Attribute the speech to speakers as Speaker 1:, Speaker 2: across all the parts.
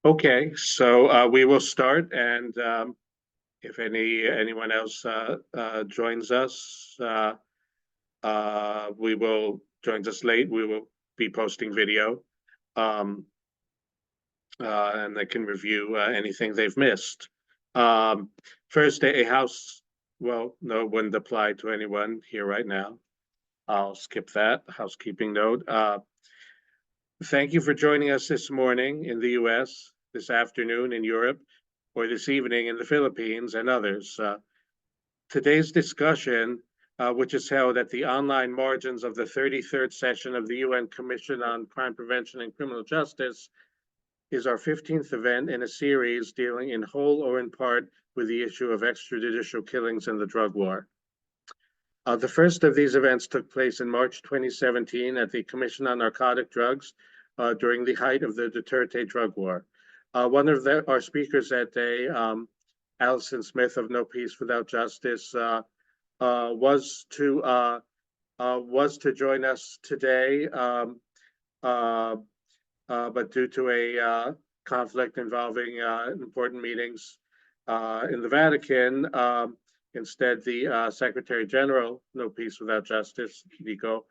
Speaker 1: Okay, so we will start, and if anyone else joins us, we will joins us late. We will be posting video, um, and they can review anything they've missed. First, a house. Well, no, wouldn't apply to anyone here right now. I'll skip that housekeeping note. Thank you for joining us this morning in the US, this afternoon in Europe, or this evening in the Philippines and others. Today's discussion, which is held at the online margins of the 33rd session of the UN Commission on Crime Prevention and Criminal Justice, is our 15th event in a series dealing in whole or in part with the issue of extrajudicial killings in the drug war. The first of these events took place in March 2017 at the Commission on Narcotic Drugs during the height of the Duterte drug war. One of our speakers that day, Allison Smith of No Peace Without Justice, was to join us today, but due to a conflict involving important meetings in the Vatican, instead, the Secretary General, No Peace Without Justice, Nico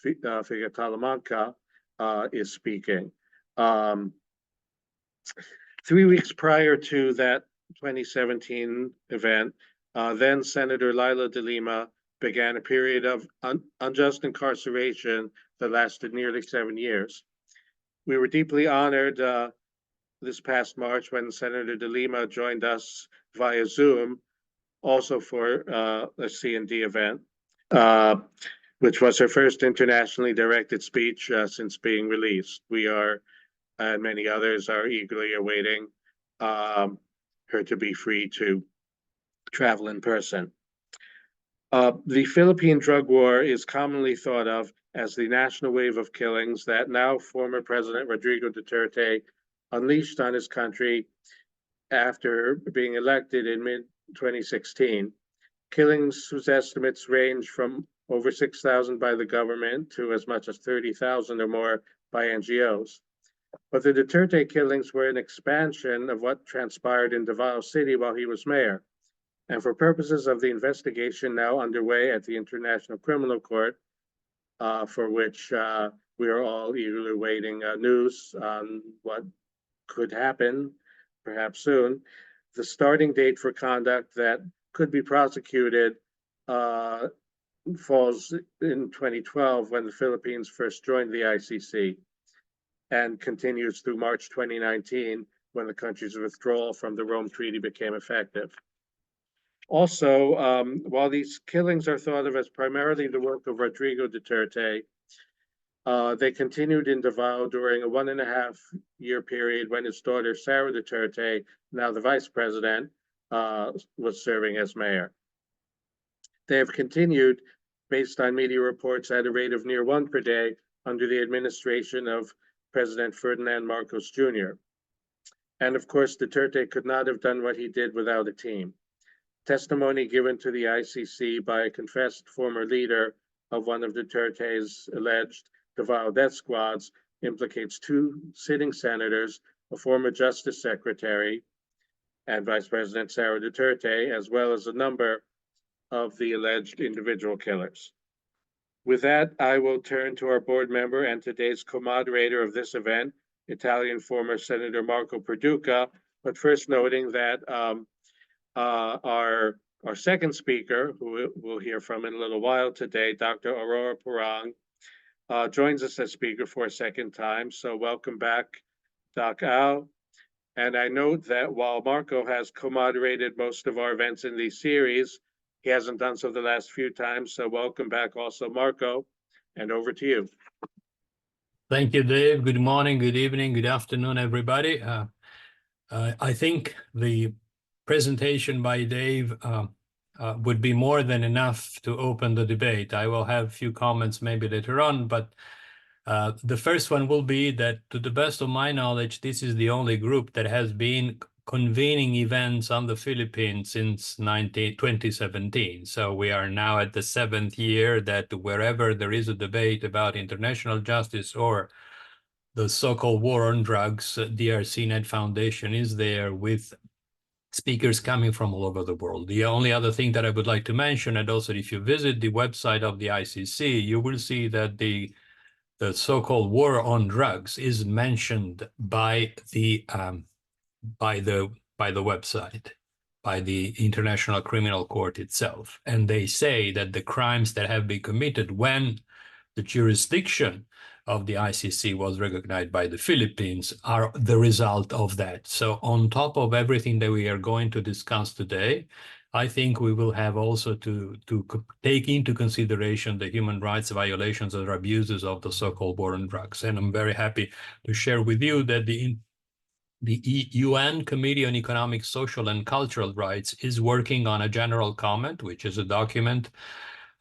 Speaker 1: Figatalamanca, is speaking. 3 weeks prior to that 2017 event, then Senator Leila de Lima began a period of unjust incarceration that lasted nearly 7 years. We were deeply honored this past March when Senator de Lima joined us via Zoom, also for a C&D event, which was her first internationally directed speech since being released. We are, and many others are eagerly awaiting her to be free to travel in person. The Philippine drug war is commonly thought of as the national wave of killings that now former President Rodrigo Duterte unleashed on his country after being elected in mid-2016. Killings whose estimates range from over 6,000 by the government to as much as 30,000 or more by NGOs. But the Duterte killings were an expansion of what transpired in Davao City while he was mayor. And for purposes of the investigation now underway at the International Criminal Court, for which we are all eagerly waiting news on what could happen, perhaps soon, the starting date for conduct that could be prosecuted falls in 2012 when the Philippines first joined the ICC, and continues through March 2019 when the country's withdrawal from the Rome Treaty became effective. Also, while these killings are thought of as primarily the work of Rodrigo Duterte, they continued in Davao during a 1.5-year period when his daughter, Sara Duterte, now the vice president, was serving as mayor. They have continued, based on media reports, at a rate of near 1 per day under the administration of President Ferdinand Marcos Jr. And of course, Duterte could not have done what he did without a team. Testimony given to the ICC by a confessed former leader of one of Duterte's alleged Davao death squads implicates 2 sitting senators, a former justice secretary, and Vice President Sara Duterte, as well as a number of the alleged individual killers. With that, I will turn to our board member and today's co-moderator of this event, Italian former Senator Marco Perduca, but first noting that our second speaker, who we'll hear from in a little while today, Dr. Aurora Parang, joins us as speaker for a second time. So welcome back, Doc Al. And I note that while Marco has co-moderated most of our events in these series, he hasn't done so the last few times. So welcome back also, Marco, and over to you.
Speaker 2: Thank you, Dave. Good morning, good evening, good afternoon, everybody. I think the presentation by Dave would be more than enough to open the debate. I will have a few comments maybe later on, but the first one will be that, to the best of my knowledge, this is the only group that has been convening events on the Philippines since 2017. So we are now at the 7th year that wherever there is a debate about international justice or the so-called war on drugs, DRC Net Foundation is there with speakers coming from all over the world. The only other thing that I would like to mention, and also if you visit the website of the ICC, you will see that the so-called war on drugs is mentioned by the website, by the International Criminal Court itself. And they say that the crimes that have been committed when the jurisdiction of the ICC was recognized by the Philippines are the result of that. So on top of everything that we are going to discuss today, I think we will have also to take into consideration the human rights violations or abuses of the so-called war on drugs. And I'm very happy to share with you that the UN Committee on Economic, Social, and Cultural Rights is working on a general comment, which is a document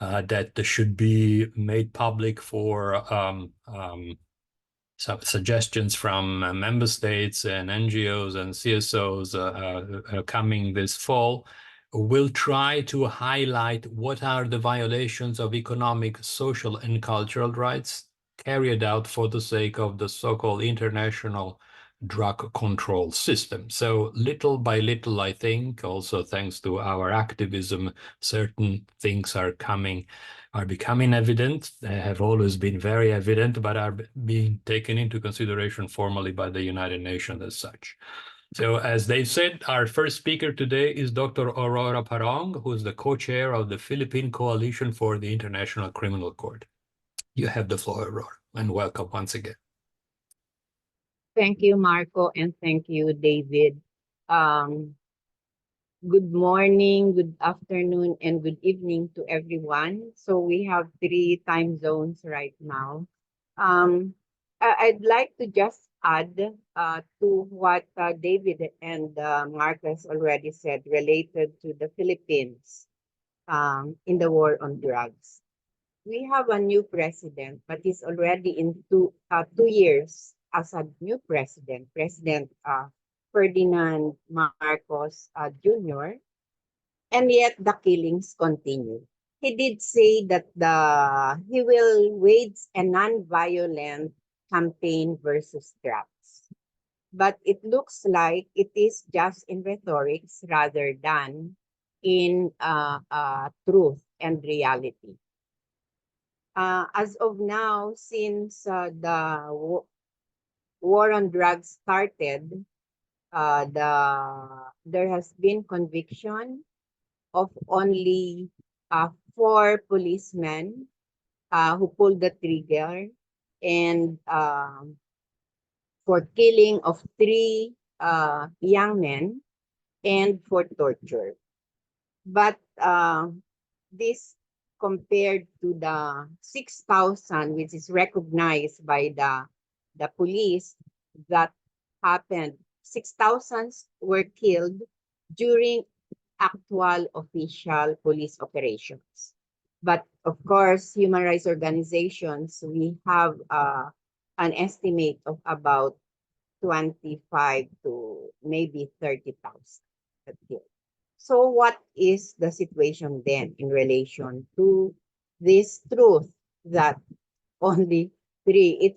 Speaker 2: that should be made public for some suggestions from member states and NGOs and CSOs coming this fall. Will try to highlight what are the violations of economic, social, and cultural rights carried out for the sake of the so-called international drug control system. So little by little, I think, also thanks to our activism, certain things are becoming evident. They have always been very evident, but are being taken into consideration formally by the United Nations as such. So as they said, our first speaker today is Dr. Aurora Parong, who is the co-chair of the Philippine Coalition for the International Criminal Court. You have the floor, Aurora, and welcome once again.
Speaker 3: Thank you, Marco, and thank you, David. Good morning, good afternoon, and good evening to everyone. So we have 3 time zones right now. I'd like to just add to what David and Marcus already said related to the Philippines in the war on drugs. We have a new president, but he's already in 2 years as a new president, President Ferdinand Marcos Jr., and yet the killings continue. He did say that he will wage a non-violent campaign versus drugs. But it looks like it is just in rhetorics rather than in truth and reality. As of now, since the war on drugs started, there has been conviction of only 4 policemen who pulled the trigger, and for killing of 3 young men and for torture. But this compared to the 6,000, which is recognized by the police, that happened. 6,000 were killed during actual official police operations. But of course, human rights organizations, we have an estimate of about 25 to maybe 30,000 killed. So what is the situation then in relation to this truth that only 3?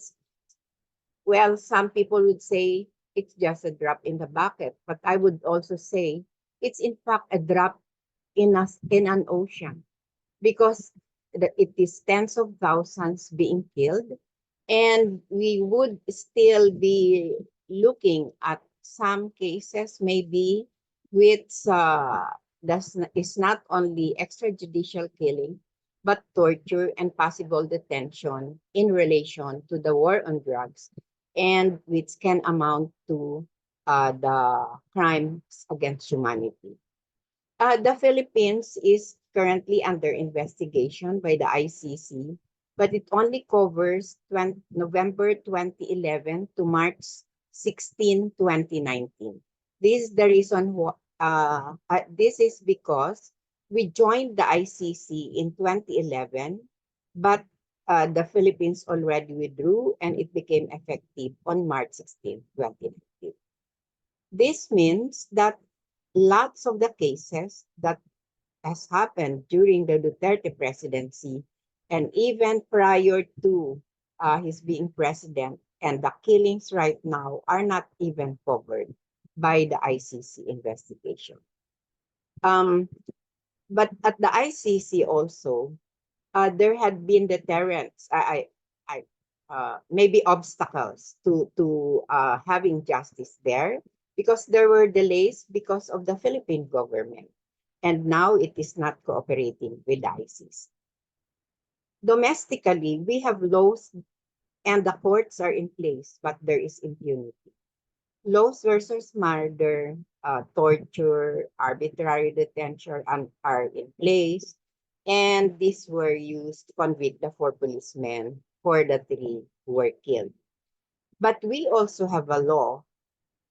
Speaker 3: Well, some people would say it's just a drop in the bucket, but I would also say it's in fact a drop in an ocean, because it is tens of thousands being killed, and we would still be looking at some cases maybe which is not only extrajudicial killing, but torture and possible detention in relation to the war on drugs, and which can amount to the crimes against humanity. The Philippines is currently under investigation by the ICC, but it only covers November 2011 to March 16, 2019. This is the reason this is because we joined the ICC in 2011, but the Philippines already withdrew, and it became effective on March 16, 2019. This means that lots of the cases that has happened during the Duterte presidency and even prior to his being president and the killings right now are not even covered by the ICC investigation. But at the ICC also, there had been deterrents, maybe obstacles to having justice there, because there were delays because of the Philippine government, and now it is not cooperating with the ICC. Domestically, we have laws and the courts are in place, but there is impunity. Laws versus murder, torture, arbitrary detention are in place, and these were used to convict the 4 policemen for the 3 who were killed. But we also have a law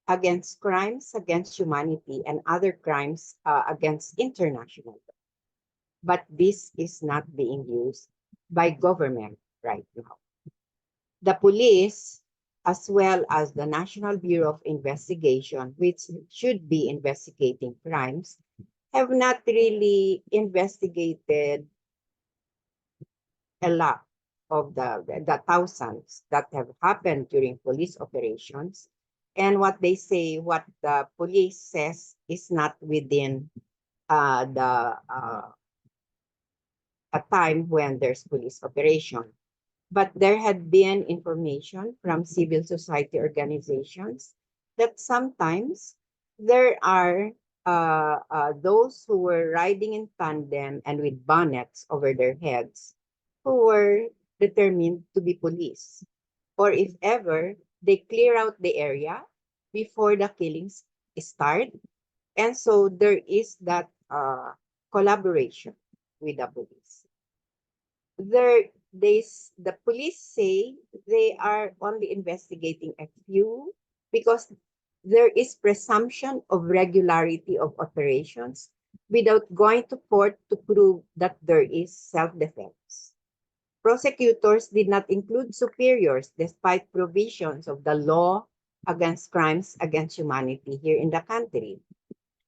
Speaker 3: against crimes against humanity and other crimes against international law. But this is not being used by government right now. The police, as well as the National Bureau of Investigation, which should be investigating crimes, have not really investigated a lot of the thousands that have happened during police operations. And what they say, what the police says is not within a time when there's police operation. But there had been information from civil society organizations that sometimes there are those who were riding in tandem and with bonnets over their heads who were determined to be police. Or if ever, they clear out the area before the killings start. And so there is that collaboration with the police. The police say they are only investigating a few because there is presumption of regularity of operations without going to court to prove that there is self-defense. Prosecutors did not include superiors despite provisions of the law against crimes against humanity here in the country.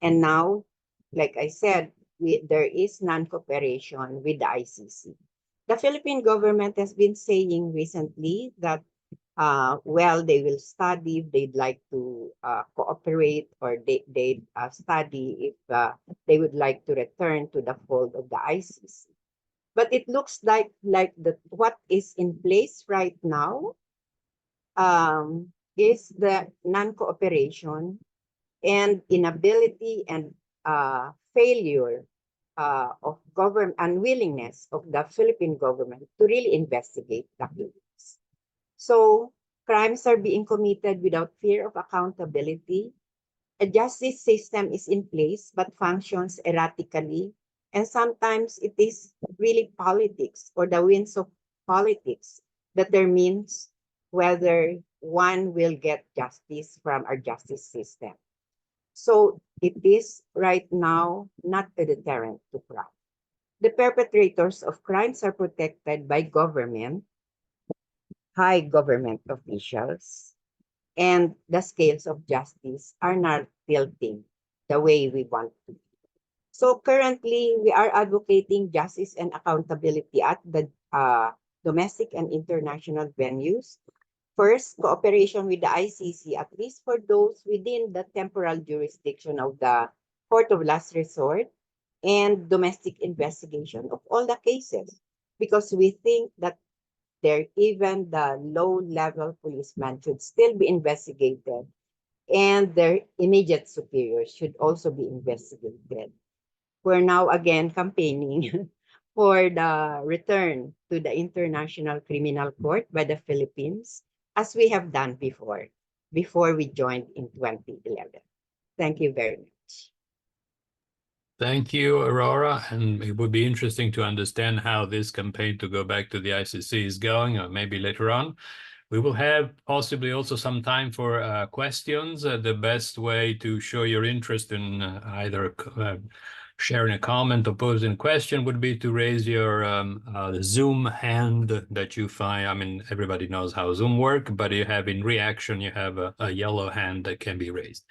Speaker 3: And now, like I said, there is non-cooperation with the ICC. The Philippine government has been saying recently that, well, they will study if they'd like to cooperate, or they'd study if they would like to return to the fold of the ICC. But it looks like what is in place right now is the non-cooperation and inability and failure of government, unwillingness of the Philippine government to really investigate the killings. So crimes are being committed without fear of accountability. A justice system is in place but functions erratically, and sometimes it is really politics or the winds of politics that determines whether one will get justice from our justice system. So it is right now not a deterrent to crime. The perpetrators of crimes are protected by government, high government officials, and the scales of justice are not tilting the way we want to. So currently, we are advocating justice and accountability at the domestic and international venues. First, cooperation with the ICC, at least for those within the temporal jurisdiction of the Court of Last Resort, and domestic investigation of all the cases, because we think that even the low-level policemen should still be investigated, and their immediate superiors should also be investigated. We're now again campaigning for the return to the International Criminal Court by the Philippines, as we have done before we joined in 2011. Thank you very much.
Speaker 2: Thank you, Aurora. And it would be interesting to understand how this campaign to go back to the ICC is going, or maybe later on. We will have possibly also some time for questions. The best way to show your interest in either sharing a comment or posing a question would be to raise your Zoom hand that you find. I mean, everybody knows how Zoom works, but you have in reaction, you have a yellow hand that can be raised.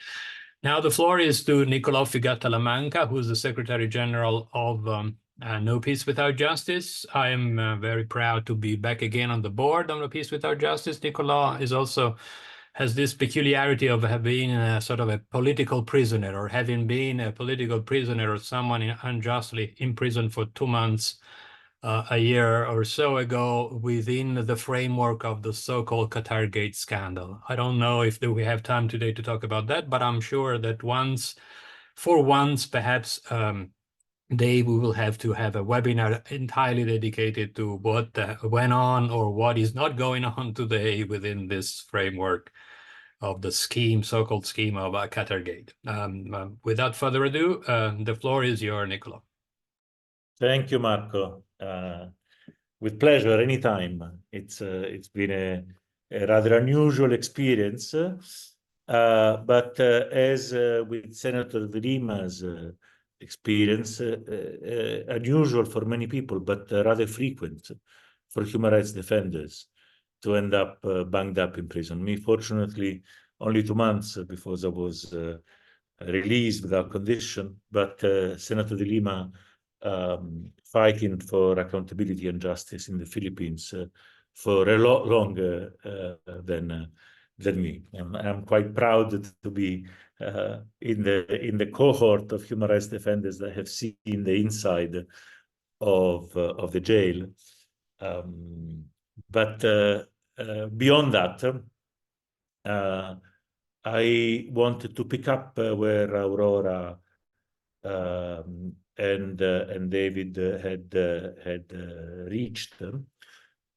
Speaker 2: Now the floor is to Nicolò Figata-Lamanca, who is the Secretary General of No Peace Without Justice. I am very proud to be back again on the board on No Peace Without Justice. Nicola is also has this peculiarity of being a sort of a political prisoner, or having been a political prisoner or someone unjustly imprisoned for 2 months a year or so ago within the framework of the so-called Qatargate scandal. I don't know if we have time today to talk about that, but I'm sure that for once, perhaps Dave, we will have to have a webinar entirely dedicated to what went on or what is not going on today within this framework of the scheme, so-called scheme of Qatargate. Without further ado, the floor is yours, Nicola.
Speaker 4: Thank you, Marco. With pleasure, anytime. It's been a rather unusual experience, but as with Senator De Lima's experience, unusual for many people, but rather frequent for human rights defenders to end up banged up in prison. Me, fortunately, only 2 months because I was released without condition, but Senator De Lima fighting for accountability and justice in the Philippines for a lot longer than me. I'm quite proud to be in the cohort of human rights defenders that have seen the inside of the jail. But beyond that, I wanted to pick up where Aurora and David had reached.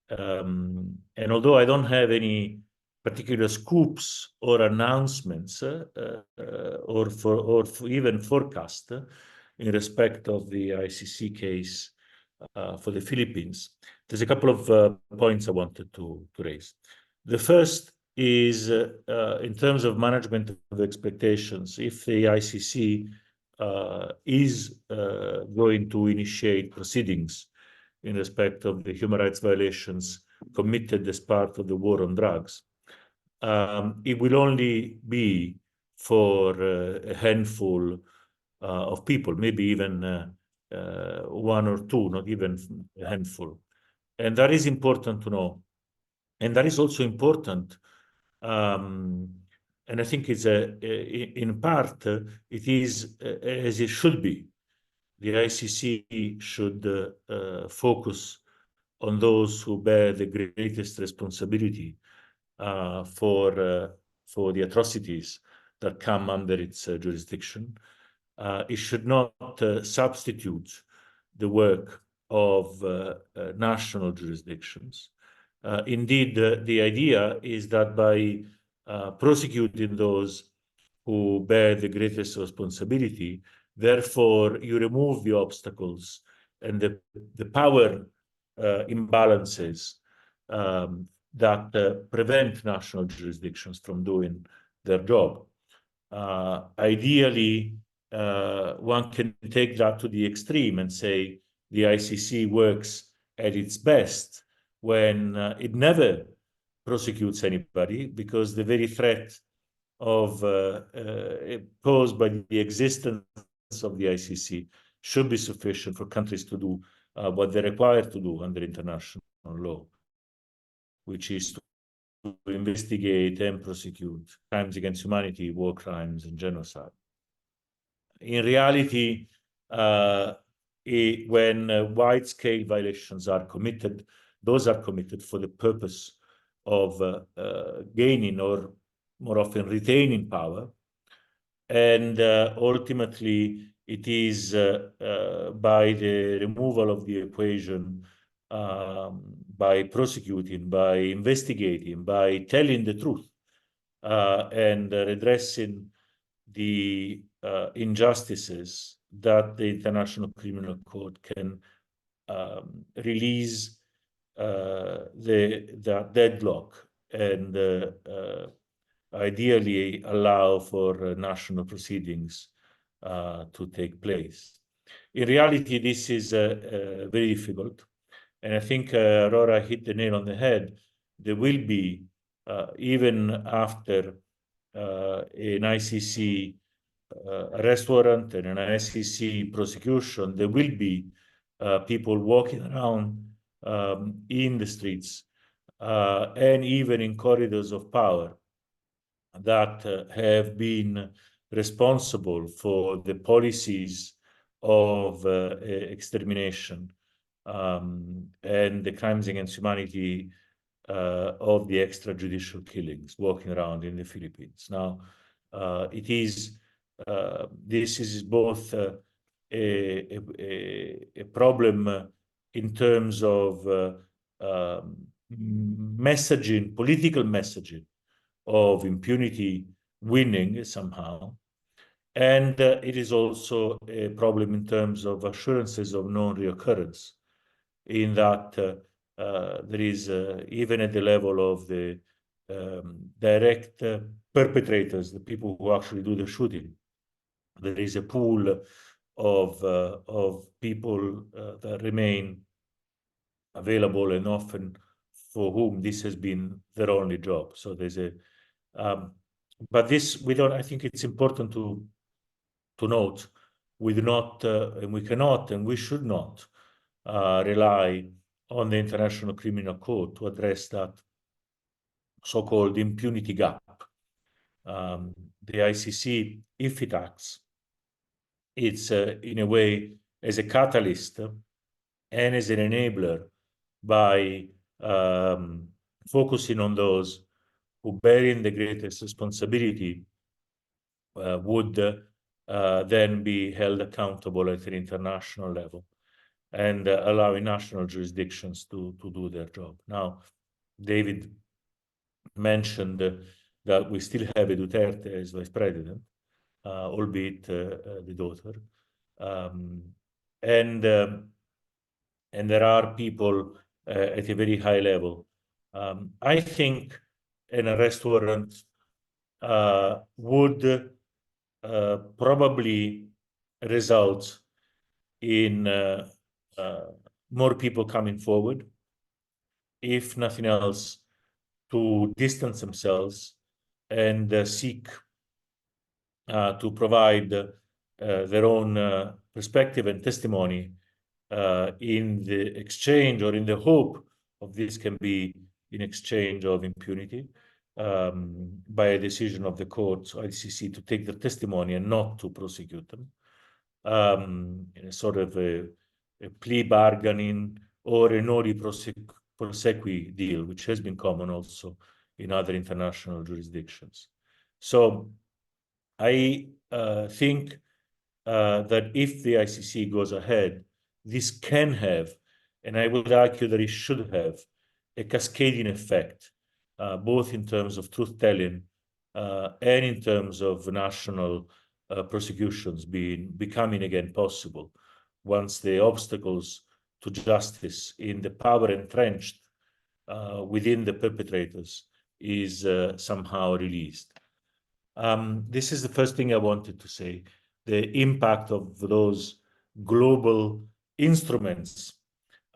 Speaker 4: And although I don't have any particular scoops or announcements or even forecast in respect of the ICC case for the Philippines, there's a couple of points I wanted to raise. The first is in terms of management of expectations. If the ICC is going to initiate proceedings in respect of the human rights violations committed as part of the war on drugs, it will only be for a handful of people, maybe even 1 or 2, not even a handful. And that is important to know. And that is also important, and I think it's in part, it is as it should be. The ICC should focus on those who bear the greatest responsibility for the atrocities that come under its jurisdiction. It should not substitute the work of national jurisdictions. Indeed, the idea is that by prosecuting those who bear the greatest responsibility, therefore you remove the obstacles and the power imbalances that prevent national jurisdictions from doing their job. Ideally, one can take that to the extreme and say the ICC works at its best when it never prosecutes anybody, because the very threat of posed by the existence of the ICC should be sufficient for countries to do what they're required to do under international law, which is to investigate and prosecute crimes against humanity, war crimes, and genocide. In reality, when wide-scale violations are committed, those are committed for the purpose of gaining or more often retaining power. And ultimately, it is by the removal of the equation, by prosecuting, by investigating, by telling the truth, and redressing the injustices, that the International Criminal Court can release the deadlock and ideally allow for national proceedings to take place. In reality, this is very difficult. And I think Aurora hit the nail on the head. There will be, even after an ICC arrest warrant and an ICC prosecution, there will be people walking around in the streets and even in corridors of power that have been responsible for the policies of extermination and the crimes against humanity of the extrajudicial killings walking around in the Philippines. Now, this is both a problem in terms of messaging, political messaging of impunity winning somehow. And it is also a problem in terms of assurances of non-reoccurrence, in that there is, even at the level of the direct perpetrators, the people who actually do the shooting, there is a pool of people that remain available, and often for whom this has been their only job. So there's a, but this, we don't, I think it's important to note, we do not, and we cannot, and we should not rely on the International Criminal Court to address that so-called impunity gap. The ICC, if it acts, it's in a way as a catalyst and as an enabler by focusing on those who bearing the greatest responsibility would then be held accountable at an international level, and allowing national jurisdictions to do their job. Now, David mentioned that we still have a Duterte as vice president, albeit the daughter, and there are people at a very high level. I think an arrest warrant would probably result in more people coming forward, if nothing else, to distance themselves and seek to provide their own perspective and testimony in the exchange, or in the hope of this can be in exchange of impunity by a decision of the courts, ICC, to take their testimony and not to prosecute them, in a sort of a plea bargaining or a noli prosequi deal, which has been common also in other international jurisdictions. So I think that if the ICC goes ahead, this can have, and I would argue that it should have, a cascading effect, both in terms of truth-telling and in terms of national prosecutions becoming again possible, once the obstacles to justice in the power entrenched within the perpetrators is somehow released. This is the first thing I wanted to say. The impact of those global instruments,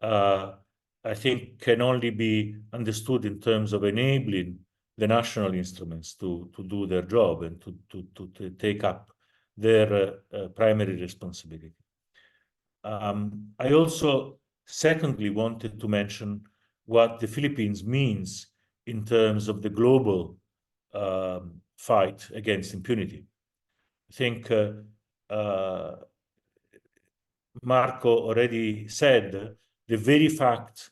Speaker 4: I think, can only be understood in terms of enabling the national instruments to do their job and to take up their primary responsibility. I also, secondly, wanted to mention what the Philippines means in terms of the global fight against impunity. I think Marco already said the very fact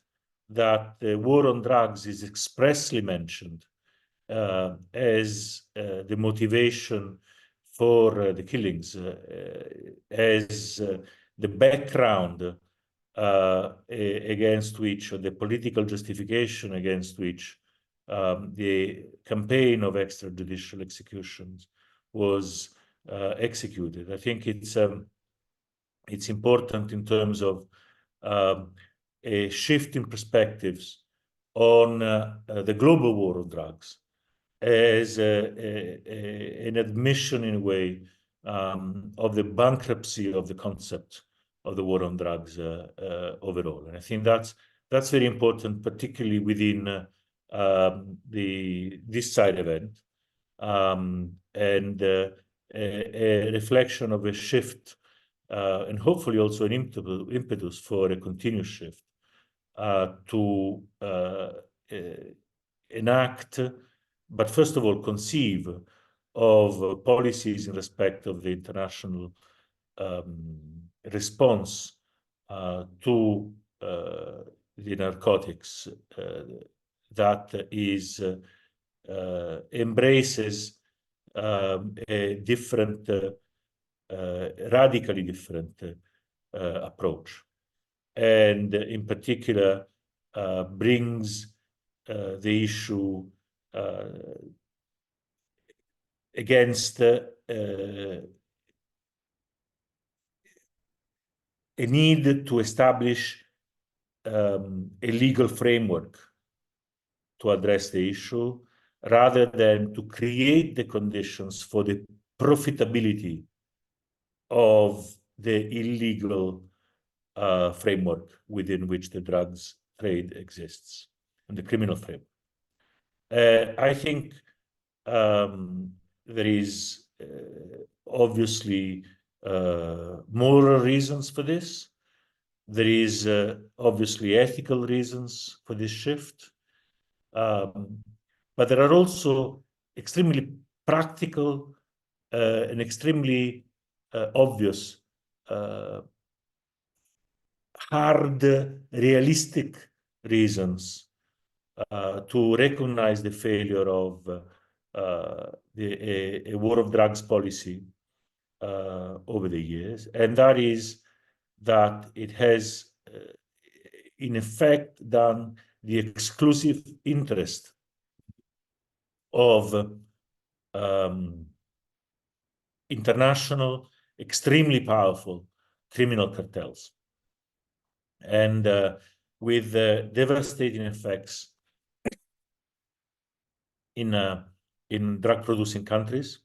Speaker 4: that the war on drugs is expressly mentioned as the motivation for the killings, as the background against which, or the political justification against which, the campaign of extrajudicial executions was executed. I think it's important in terms of a shift in perspectives on the global war on drugs as an admission, in a way, of the bankruptcy of the concept of the war on drugs overall. And I think that's very important, particularly within this side event, and a reflection of a shift and hopefully also an impetus for a continuous shift to enact, but first of all conceive of policies in respect of the international response to the narcotics that is embraces a different, radically different approach, and in particular brings the issue against a need to establish a legal framework to address the issue, rather than to create the conditions for the profitability of the illegal framework within which the drugs trade exists, and the criminal framework. I think there is obviously moral reasons for this. There is obviously ethical reasons for this shift. But there are also extremely practical and extremely obvious, hard, realistic reasons to recognize the failure of a war of drugs policy over the years, and that is that it has in effect done the exclusive interest of international, extremely powerful criminal cartels, and with devastating effects in drug-producing countries.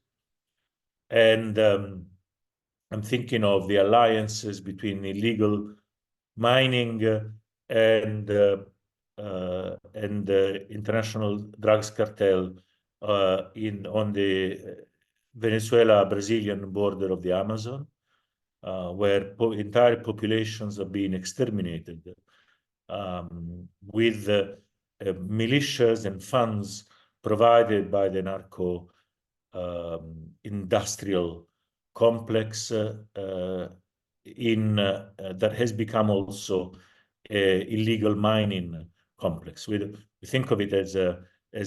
Speaker 4: And I'm thinking of the alliances between illegal mining and international drugs cartel on the Venezuela-Brazilian border of the Amazon, where entire populations are being exterminated, with militias and funds provided by the narco industrial complex that has become also illegal mining complex. We think of it as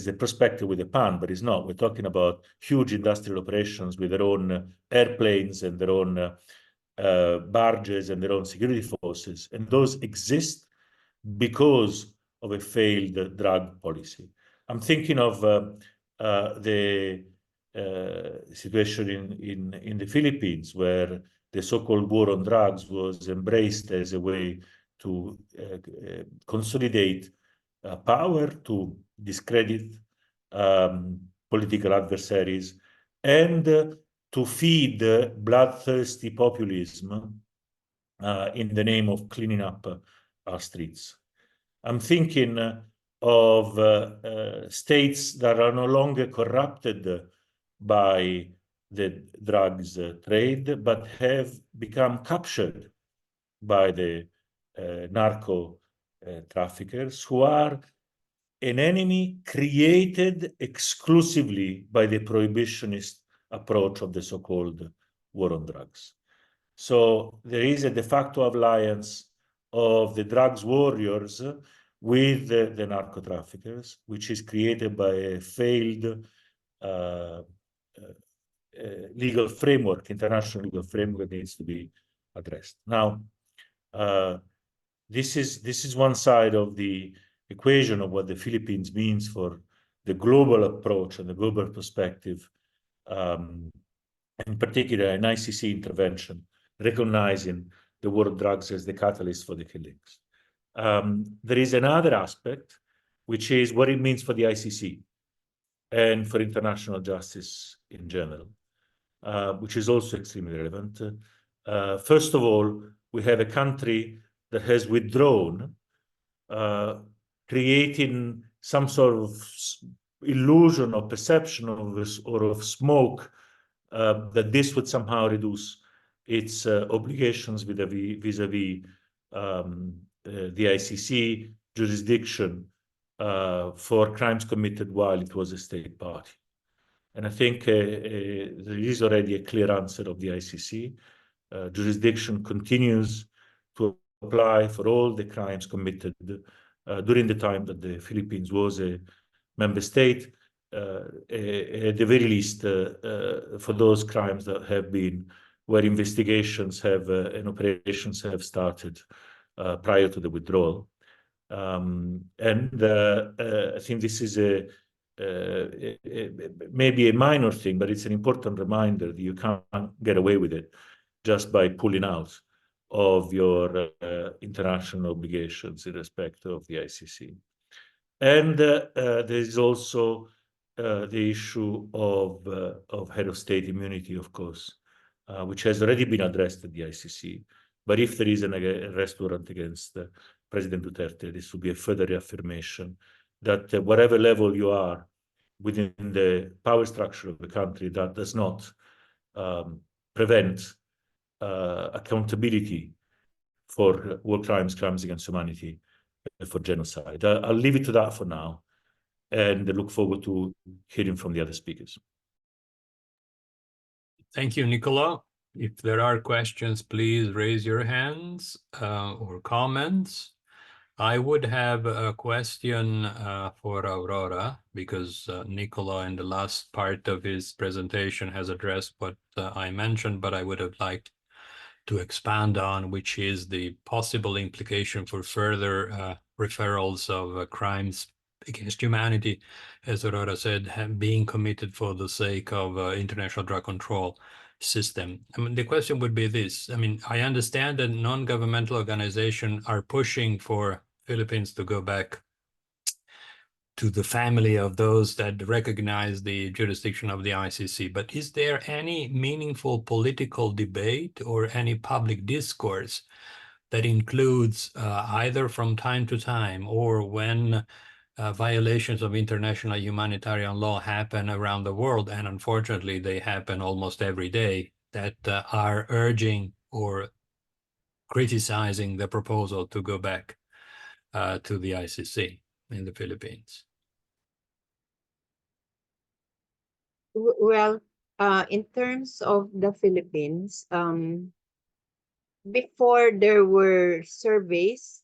Speaker 4: the perspective with a pan, but it's not. We're talking about huge industrial operations with their own airplanes and their own barges and their own security forces, and those exist because of a failed drug policy. I'm thinking of the situation in the Philippines, where the so-called war on drugs was embraced as a way to consolidate power, to discredit political adversaries, and to feed bloodthirsty populism in the name of cleaning up our streets. I'm thinking of states that are no longer corrupted by the drugs trade, but have become captured by the narco traffickers, who are an enemy created exclusively by the prohibitionist approach of the so-called war on drugs. So there is a de facto alliance of the drugs warriors with the narco traffickers, which is created by a failed legal framework, international legal framework that needs to be addressed. Now, this is one side of the equation of what the Philippines means for the global approach and the global perspective, in particular an ICC intervention, recognizing the war of drugs as the catalyst for the killings. There is another aspect, which is what it means for the ICC and for international justice in general, which is also extremely relevant. First of all, we have a country that has withdrawn, creating some sort of illusion or perception of this, or of smoke, that this would somehow reduce its obligations vis-a-vis the ICC jurisdiction for crimes committed while it was a state party. And I think there is already a clear answer of the ICC. Jurisdiction continues to apply for all the crimes committed during the time that the Philippines was a member state, at the very least for those crimes that have been, where investigations have and operations have started prior to the withdrawal. And I think this is maybe a minor thing, but it's an important reminder that you can't get away with it just by pulling out of your international obligations in respect of the ICC. And there is also the issue of head of state immunity, of course, which has already been addressed at the ICC. But if there is an arrest warrant against President Duterte, this will be a further reaffirmation that whatever level you are within the power structure of the country, that does not prevent accountability for war crimes, crimes against humanity, for genocide. I'll leave it to that for now, and look forward to hearing from the other speakers.
Speaker 2: Thank you, Nicola. If there are questions, please raise your hands or comments. I would have a question for Aurora, because Nicola in the last part of his presentation has addressed what I mentioned, but I would have liked to expand on, which is the possible implication for further referrals of crimes against humanity, as Aurora said, being committed for the sake of international drug control system. I mean, the question would be this. I mean, I understand that non-governmental organizations are pushing for Philippines to go back to the family of those that recognize the jurisdiction of the ICC. But is there any meaningful political debate or any public discourse that includes either from time to time or when violations of international humanitarian law happen around the world, and unfortunately they happen almost every day, that are urging or criticizing the proposal to go back to the ICC in the Philippines?
Speaker 3: Well, in terms of the Philippines, before there were surveys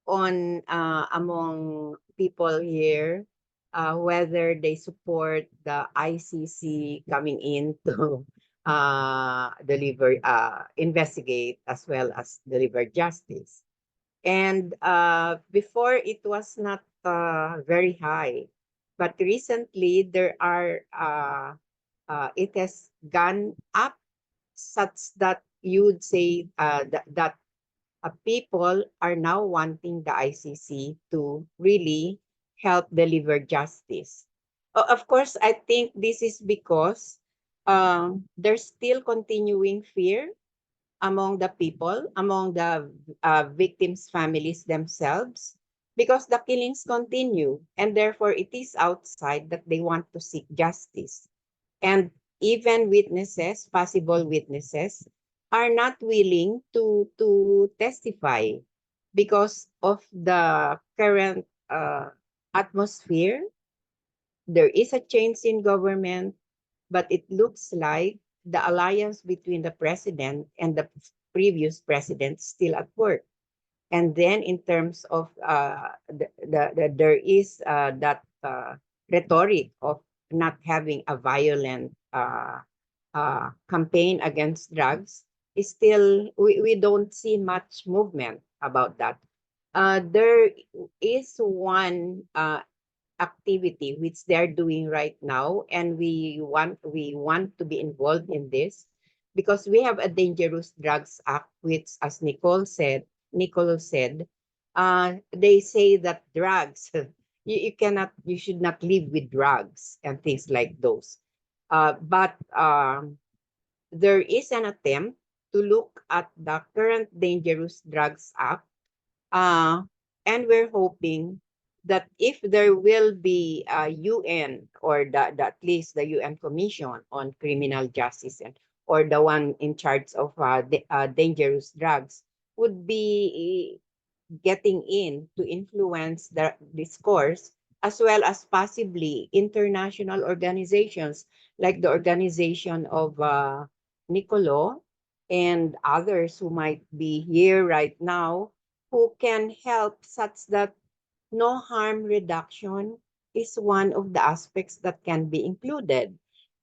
Speaker 3: on among people here, whether they support the ICC coming in to deliver, investigate as well as deliver justice. And before it was not very high, but recently there are it has gone up such that you would say that people are now wanting the ICC to really help deliver justice. Of course, I think this is because there's still continuing fear among the people, among the victims' families themselves, because the killings continue, and therefore it is outside that they want to seek justice. And even witnesses, possible witnesses, are not willing to testify because of the current atmosphere. There is a change in government, but it looks like the alliance between the president and the previous president still at work. And then in terms of there is that rhetoric of not having a violent campaign against drugs, is still, we don't see much movement about that. There is one activity which they're doing right now, and we want to be involved in this, because we have a Dangerous Drugs Act, which, as Nicole said, they say that drugs, you should not live with drugs and things like those. But there is an attempt to look at the current Dangerous Drugs Act, and we're hoping that if there will be a UN, or at least the UN Commission on Criminal Justice and or the one in charge of dangerous drugs would be getting in to influence the discourse, as well as possibly international organizations like the organization of Nicolo and others who might be here right now, who can help such that no harm reduction is one of the aspects that can be included,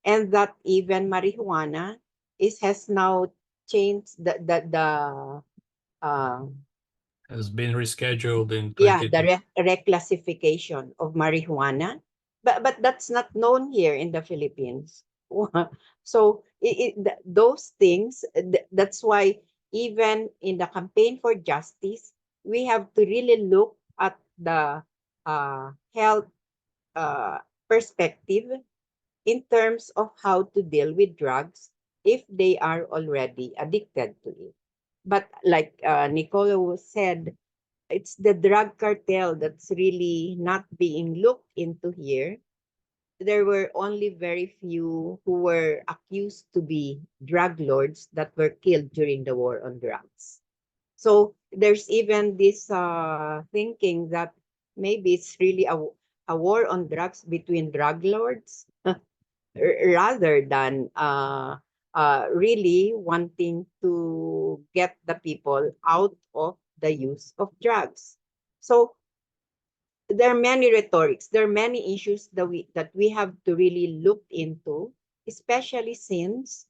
Speaker 3: and that even marijuana has now changed the uh,
Speaker 2: Has been rescheduled in
Speaker 3: yeah,
Speaker 2: 20.
Speaker 3: the reclassification of marijuana, but that's not known here in the Philippines. So those things, that's why even in the campaign for justice, we have to really look at the health perspective in terms of how to deal with drugs if they are already addicted to it. But like Nicolo said, it's the drug cartel that's really not being looked into here. There were only very few who were accused to be drug lords that were killed during the war on drugs. So there's even this thinking that maybe it's really a war on drugs between drug lords rather than really wanting to get the people out of the use of drugs. So there are many rhetorics, there are many issues that we have to really look into, especially since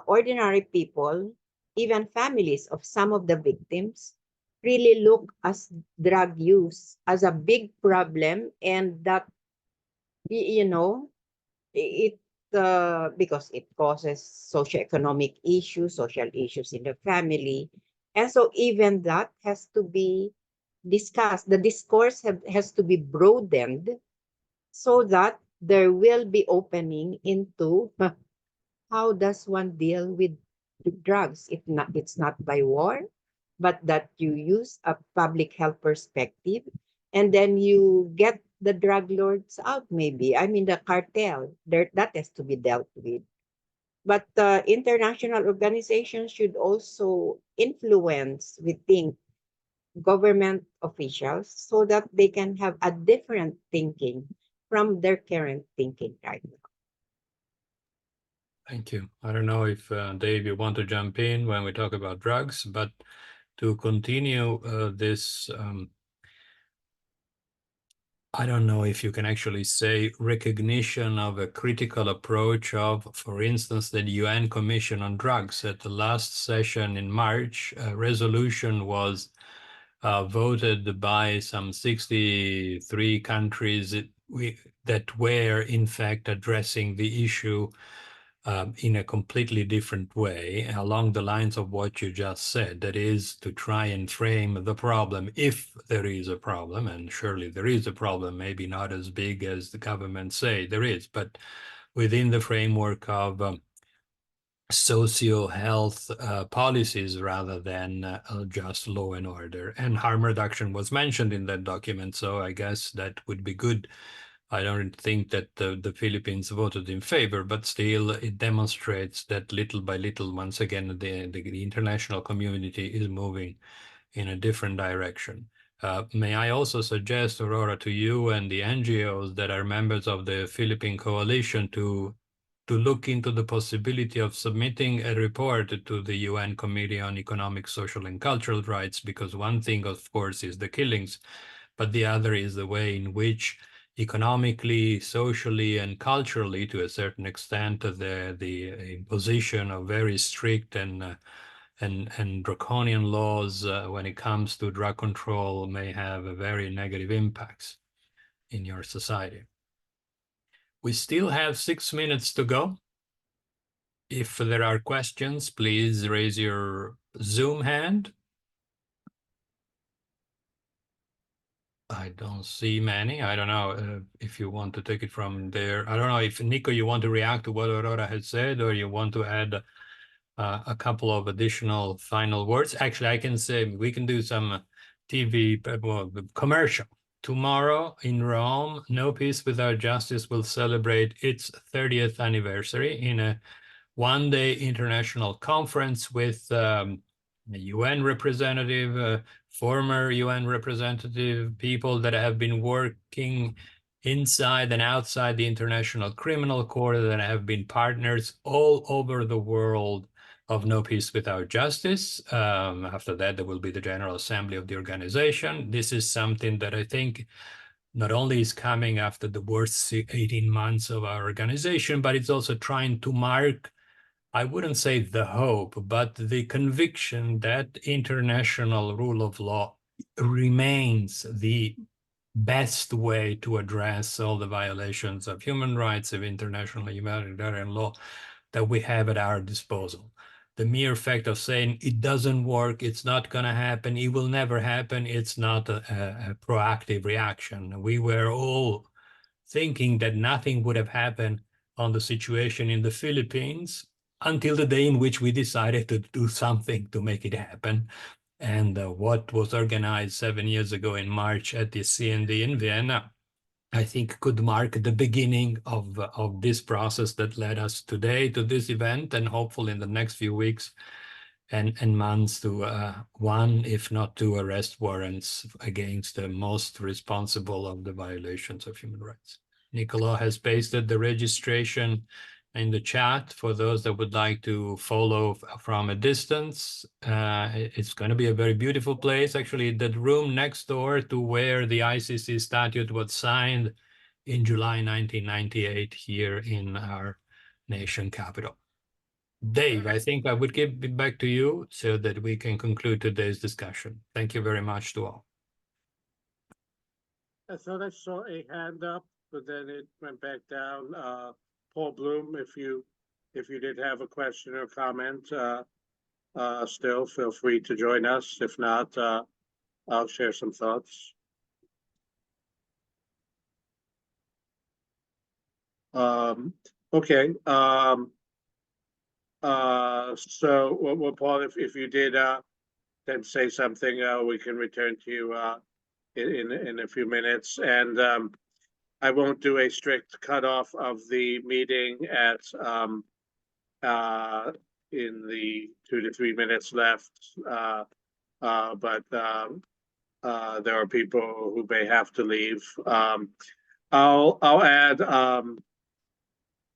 Speaker 3: ordinary people, even families of some of the victims, really look as drug use as a big problem, and that you know it because it causes socioeconomic issues, social issues in the family, and so even that has to be discussed. The discourse has to be broadened so that there will be opening into how does one deal with drugs. It's not by war, but that you use a public health perspective, and then you get the drug lords out. Maybe, I mean, the cartel there, that has to be dealt with. But international organizations should also influence, we think, government officials so that they can have a different thinking from their current thinking right now.
Speaker 2: Thank you. I don't know if Dave, you want to jump in when we talk about drugs, but to continue this, I don't know if you can actually say recognition of a critical approach of, for instance, the UN Commission on Drugs. At the last session in March, a resolution was voted by some 63 countries that were in fact addressing the issue in a completely different way, along the lines of what you just said, that is to try and frame the problem, if there is a problem, and surely there is a problem, maybe not as big as the government say there is, but within the framework of socio-health policies rather than just law and order. And harm reduction was mentioned in that document, so I guess that would be good. I don't think that the Philippines voted in favor, but still it demonstrates that little by little, once again, the international community is moving in a different direction. May I also suggest, Aurora, to you and the NGOs that are members of the Philippine Coalition to look into the possibility of submitting a report to the UN Committee on Economic, Social, and Cultural Rights, because one thing, of course, is the killings, but the other is the way in which economically, socially, and culturally, to a certain extent, the imposition of very strict and draconian laws when it comes to drug control may have a very negative impacts in your society. We still have 6 minutes to go. If there are questions, please raise your Zoom hand. I don't see many. I don't know if you want to take it from there. I don't know if, Nico, you want to react to what Aurora had said, or you want to add a couple of additional final words. Actually, I can say we can do some TV commercial. Tomorrow in Rome, No Peace Without Justice will celebrate its 30th anniversary in a one-day international conference with a UN representative, former UN representative, people that have been working inside and outside the International Criminal Court, that have been partners all over the world of No Peace Without Justice. After that, there will be the General Assembly of the organization. This is something that I think not only is coming after the worst 18 months of our organization, but it's also trying to mark, I wouldn't say the hope, but the conviction that international rule of law remains the best way to address all the violations of human rights, of international humanitarian law that we have at our disposal. The mere fact of saying it doesn't work, it's not going to happen, it will never happen, it's not a proactive reaction. We were all thinking that nothing would have happened on the situation in the Philippines until the day in which we decided to do something to make it happen. And what was organized 7 years ago in March at the CND in Vienna, I think could mark the beginning of this process that led us today to this event, and hopefully in the next few weeks and months to one, if not two, arrest warrants against the most responsible of the violations of human rights. Nicola has pasted the registration in the chat for those that would like to follow from a distance. It's going to be a very beautiful place. Actually, that room next door to where the ICC statute was signed in July 1998 here in our nation capital. Dave, I think I would give it back to you so that we can conclude today's discussion. Thank you very much to all.
Speaker 1: I thought I saw a hand up, but then it went back down. Paul Bloom, if you did have a question or comment, still feel free to join us. If not, I'll share some thoughts. Okay. So, well, Paul, if you did then say something, we can return to you in a few minutes. And I won't do a strict cutoff of the meeting at in the 2 to 3 minutes left, but there are people who may have to leave. I'll add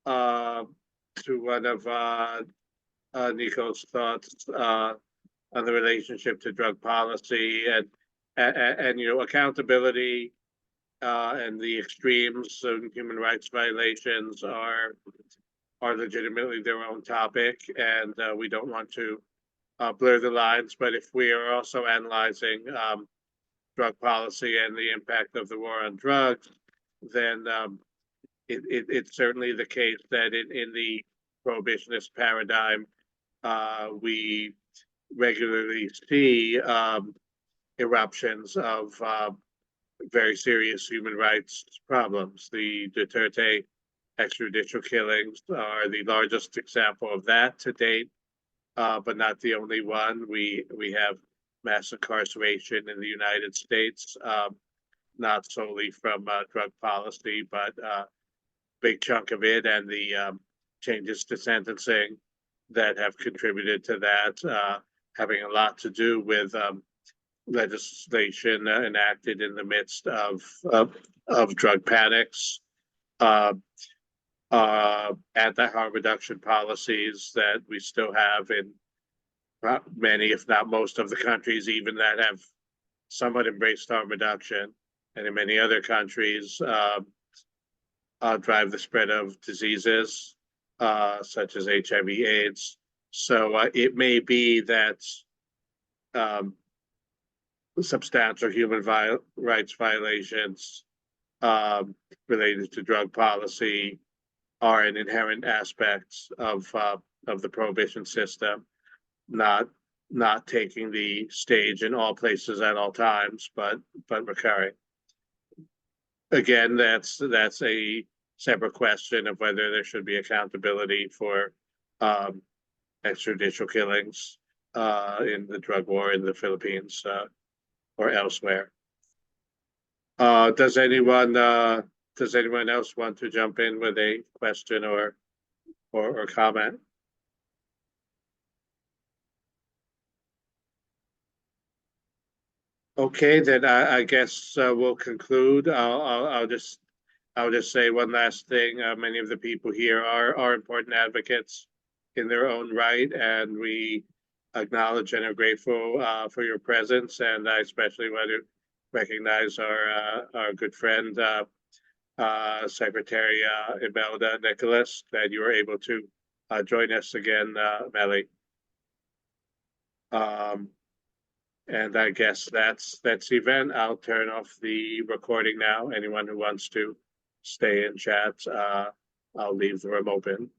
Speaker 1: to one of Nico's thoughts on the relationship to drug policy and you know, accountability and the extremes of human rights violations are legitimately their own topic, and we don't want to blur the lines. But if we are also analyzing drug policy and the impact of the war on drugs, then it's certainly the case that in the prohibitionist paradigm, we regularly see eruptions of very serious human rights problems. The Duterte extrajudicial killings are the largest example of that to date, but not the only one. We have mass incarceration in the United States, not solely from drug policy, but big chunk of it, and the changes to sentencing that have contributed to that, having a lot to do with legislation enacted in the midst of drug panics, anti-harm reduction policies that we still have in many, if not most, of the countries, even that have somewhat embraced harm reduction, and in many other countries, drive the spread of diseases such as HIV/AIDS. So it may be that substantial human rights violations related to drug policy are an inherent aspect of the prohibition system, not taking the stage in all places at all times, but recurring. Again, that's a separate question of whether there should be accountability for extrajudicial killings in the drug war in the Philippines or elsewhere. Does anyone else want to jump in with a question or comment? Okay, then I guess we'll conclude. I'll just say one last thing. Many of the people here are important advocates in their own right, and we acknowledge and are grateful for your presence. And I especially want to recognize our good friend Secretary Imelda Nicholas, that you were able to join us again, Melly. And I guess that's the event. I'll turn off the recording now. Anyone who wants to stay and chat, I'll leave the room open.